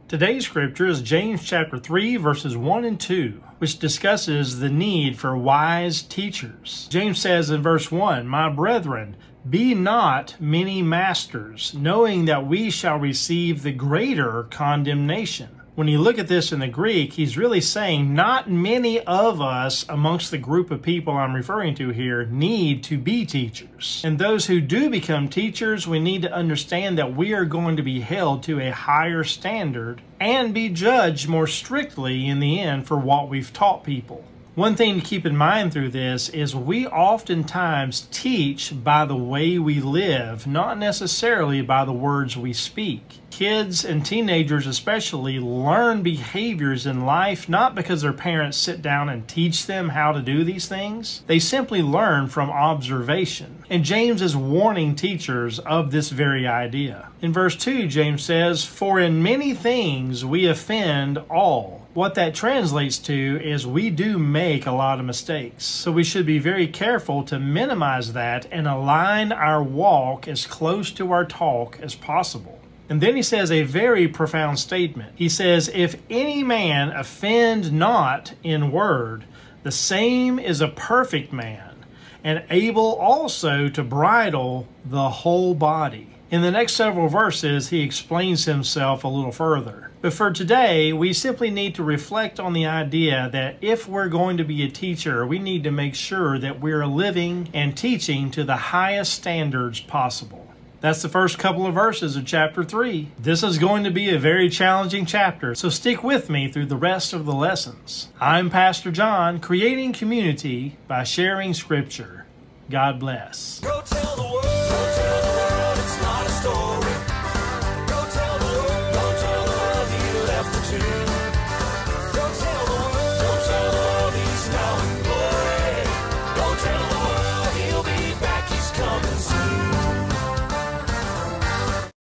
Today's scripture is James chapter 3, verses 1 and 2, which discusses the need for wise teachers. James says in verse 1, "My brethren, be not many masters, knowing that we shall receive the greater condemnation." When you look at this in the Greek, he's really saying not many of us amongst the group of people I'm referring to here need to be teachers. And those who do become teachers, we need to understand that we are going to be held to a higher standard and be judged more strictly in the end for what we've taught people. One thing to keep in mind through this is we oftentimes teach by the way we live, not necessarily by the words we speak. Kids and teenagers especially learn behaviors in life not because their parents sit down and teach them how to do these things. They simply learn from observation. And James is warning teachers of this very idea. In verse 2, James says, "For in many things we offend all." What that translates to is we do make a lot of mistakes. So we should be very careful to minimize that and align our walk as close to our talk as possible. And then he says a very profound statement. He says, "If any man offend not in word, the same is a perfect man, and able also to bridle the whole body." In the next several verses, he explains himself a little further. But for today, we simply need to reflect on the idea that if we're going to be a teacher, we need to make sure that we're living and teaching to the highest standards possible. That's the first couple of verses of chapter 3. This is going to be a very challenging chapter, so stick with me through the rest of the lessons. I'm Pastor John, creating community by sharing scripture. God bless.